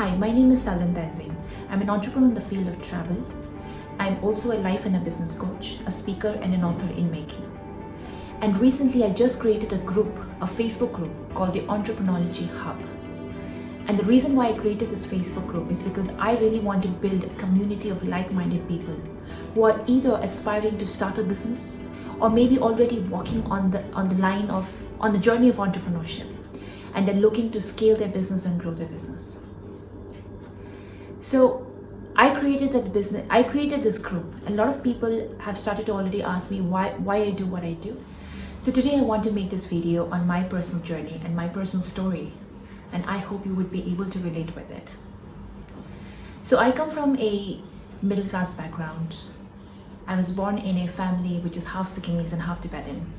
Hi, my name is Seldon Tenzing. I'm an entrepreneur in the field of travel. I'm also a life and a business coach, a speaker, and an author in making. And recently, I just created a group, a Facebook group called the Entreprenuer-Ology Hub. And the reason why I created this Facebook group is because I really want to build a community of like-minded people who are either aspiring to start a business or maybe already walking on the journey of entrepreneurship, and they're looking to scale their business and grow their business. So I created this group. A lot of people have started to already ask me why I do what I do. So today I want to make this video on my personal journey and my personal story, and I hope you would be able to relate with it. So I come from a middle class background. I was born in a family which is half Sikkimese and half Tibetan,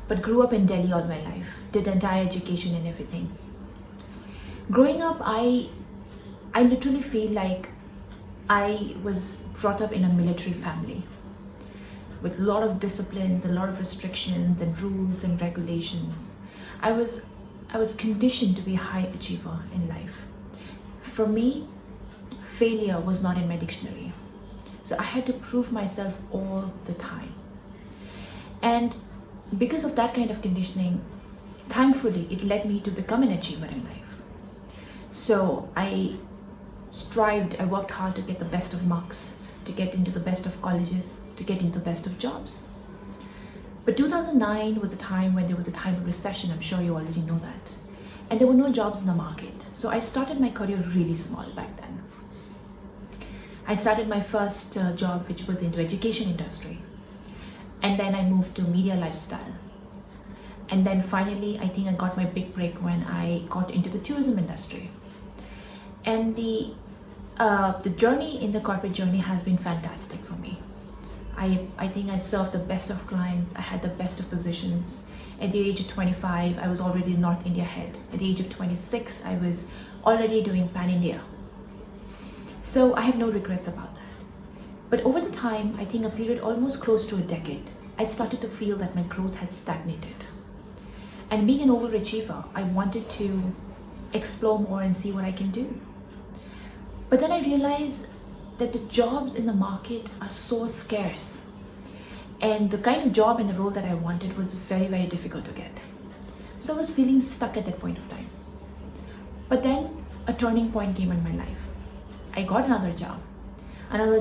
but grew up in Delhi all my life, did entire education and everything. Growing up, I literally feel like I was brought up in a military family with a lot of disciplines, a lot of restrictions and rules and regulations. I was conditioned to be a high achiever in life. For me, failure was not in my dictionary. So I had to prove myself all the time. And because of that kind of conditioning, thankfully, it led me to become an achiever in life. So I worked hard to get the best of marks, to get into the best of colleges, to get into the best of jobs. But 2009 was a time when there was a time of recession. I'm sure you already know that. And there were no jobs in the market. So I started my career really small back then. I started my first job, which was into education industry. And then I moved to media lifestyle. And then finally, I think I got my big break when I got into the tourism industry. And the journey in the corporate journey has been fantastic for me. I think I served the best of clients. I had the best of positions. At the age of 25, I was already North India head. At the age of 26, I was already doing Pan India. So I have no regrets about that. But over the time, I think a period almost close to a decade, I started to feel that my growth had stagnated. And being an overachiever, I wanted to explore more and see what I can do. But then I realized that the jobs in the market are so scarce, and the kind of job and the role that I wanted was very, very difficult to get. So I was feeling stuck at that point of time. But then a turning point came in my life. I got another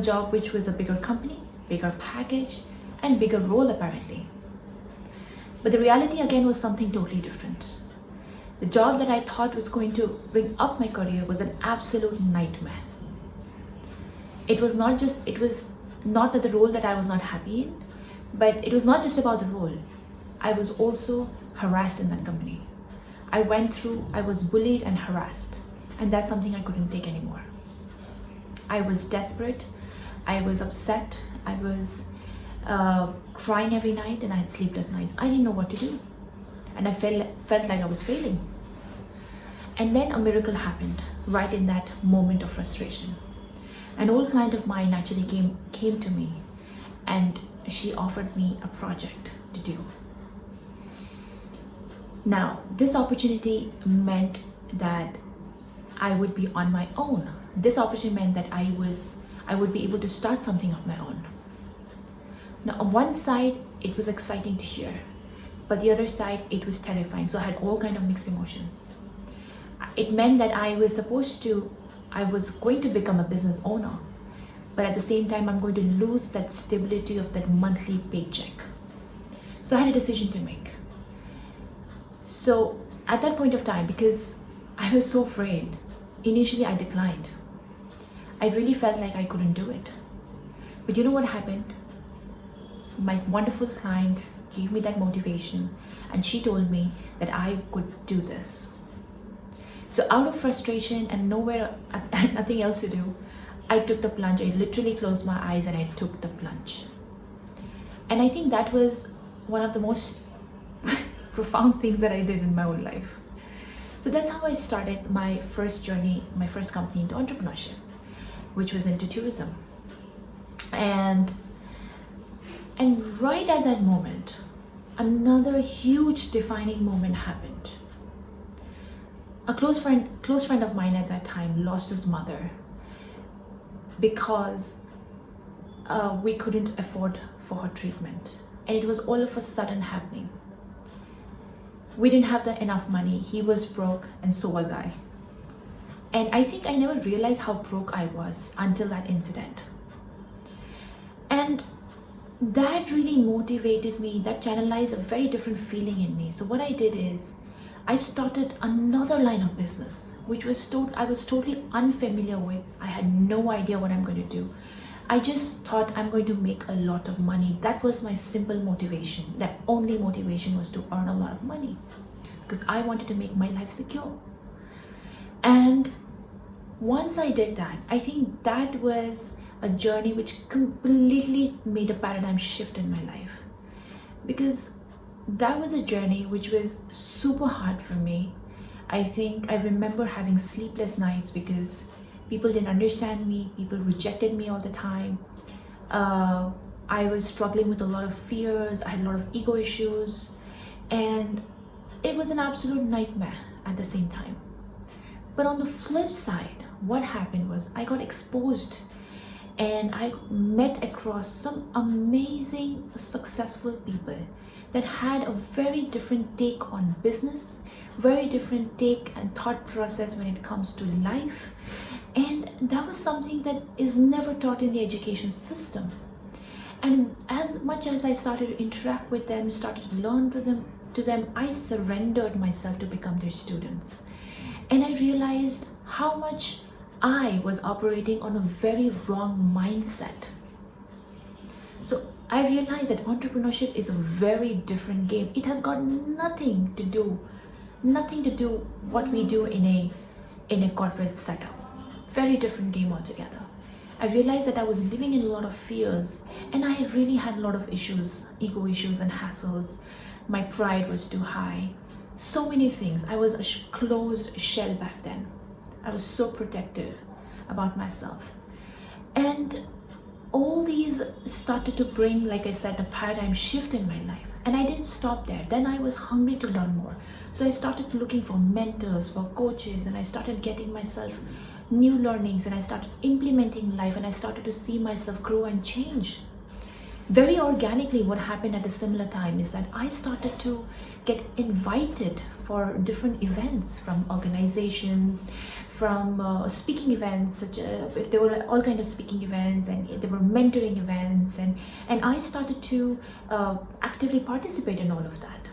job which was a bigger company, bigger package, and bigger role apparently. But the reality again was something totally different. The job that I thought was going to bring up my career was an absolute nightmare. It was not that the role that I was not happy in, but it was not just about the role. I was also harassed in that company. I was bullied and harassed, and that's something I couldn't take anymore. I was desperate, I was upset, I was crying every night, and I had sleepless nights. I didn't know what to do, and I felt like I was failing. And then a miracle happened right in that moment of frustration. An old client of mine actually came to me, and she offered me a project to do. Now, this opportunity meant that I would be on my own. This opportunity meant that I would be able to start something of my own. Now, on one side, it was exciting to hear, but the other side, it was terrifying. So I had all kinds of mixed emotions. It meant that I was going to become a business owner, but at the same time, I'm going to lose that stability of that monthly paycheck. So I had a decision to make. So at that point of time, because I was so afraid, initially I declined. I really felt like I couldn't do it. But you know what happened? My wonderful client gave me that motivation, and she told me that I could do this. So out of frustration and nothing else to do, I took the plunge. I literally closed my eyes and I took the plunge. And I think that was one of the most profound things that I did in my own life. So that's how I started my first journey, my first company into entrepreneurship, which was into tourism. And right at that moment, another huge defining moment happened. A close friend of mine at that time lost his mother because we couldn't afford for her treatment, and it was all of a sudden happening. We didn't have enough money. He was broke, and so was I. And I think I never realized how broke I was until that incident. And that really motivated me, that channelized a very different feeling in me. So what I did is I started another line of business, which was I was totally unfamiliar with. I had no idea what I'm going to do. I just thought I'm going to make a lot of money. That was my simple motivation. That only motivation was to earn a lot of money because I wanted to make my life secure. And once I did that, I think that was a journey which completely made a paradigm shift in my life, because that was a journey which was super hard for me. I think I remember having sleepless nights because people didn't understand me, people rejected me all the time. I was struggling with a lot of fears, I had a lot of ego issues, and it was an absolute nightmare at the same time. But on the flip side, what happened was I got exposed and I met across some amazing, successful people that had a very different take on business, very different take and thought process when it comes to life. And that was something that is never taught in the education system. And as much as I started to interact with them, started to learn to them, I surrendered myself to become their students. And I realized how much I was operating on a very wrong mindset. So I realized that entrepreneurship is a very different game. It has got nothing to do what we do in a corporate setup. Very different game altogether. I realized that I was living in a lot of fears, and I really had a lot of issues, ego issues and hassles. My pride was too high. So many things. I was a closed shell back then. I was so protective about myself. And all these started to bring, like I said, a paradigm shift in my life. And I didn't stop there. Then I was hungry to learn more. So I started looking for mentors, for coaches, and I started getting myself new learnings, and I started implementing life, and I started to see myself grow and change. Very organically, what happened at a similar time is that I started to get invited for different events from organizations, from speaking events. There were all kinds of speaking events, and there were mentoring events, and I started to actively participate in all of that.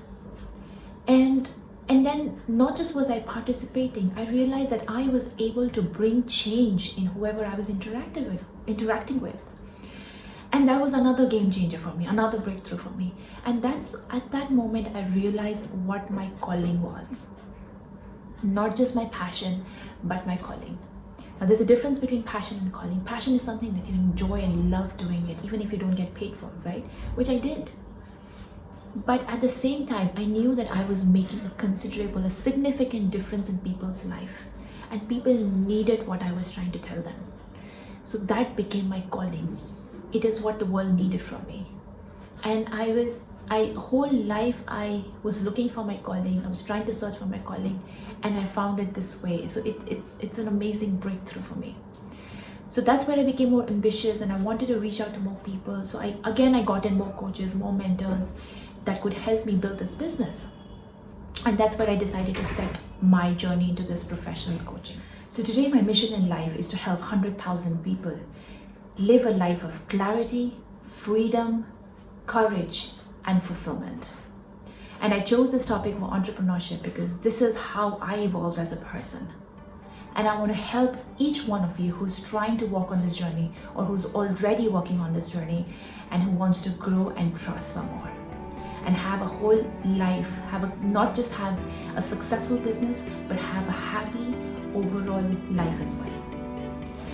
And then not just was I participating, I realized that I was able to bring change in whoever I was interacting with. And that was another game changer for me, another breakthrough for me. And that's at that moment I realized what my calling was. Not just my passion, but my calling. Now there's a difference between passion and calling. Passion is something that you enjoy and love doing it, even if you don't get paid for it, right? Which I did. But at the same time, I knew that I was making a significant difference in people's life. And people needed what I was trying to tell them. So that became my calling. It is what the world needed from me. And whole life I was looking for my calling. I was trying to search for my calling, and I found it this way. So it's an amazing breakthrough for me. So that's where I became more ambitious, and I wanted to reach out to more people. So I got in more coaches, more mentors that could help me build this business. And that's where I decided to set my journey into this professional coaching. So today my mission in life is to help 100,000 people live a life of clarity, freedom, courage, and fulfillment. And I chose this topic for entrepreneurship because this is how I evolved as a person. And I want to help each one of you who's trying to walk on this journey, or who's already walking on this journey, and who wants to grow and prosper more and have a whole life, not just have a successful business, but have a happy overall life as well.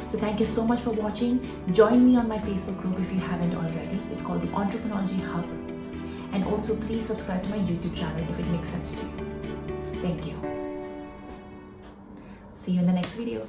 So thank you so much for watching. Join me on my Facebook group if you haven't already. It's called the Entreprenuer-Ology Hub. And also please subscribe to my YouTube channel if it makes sense to you. Thank you. See you in the next video.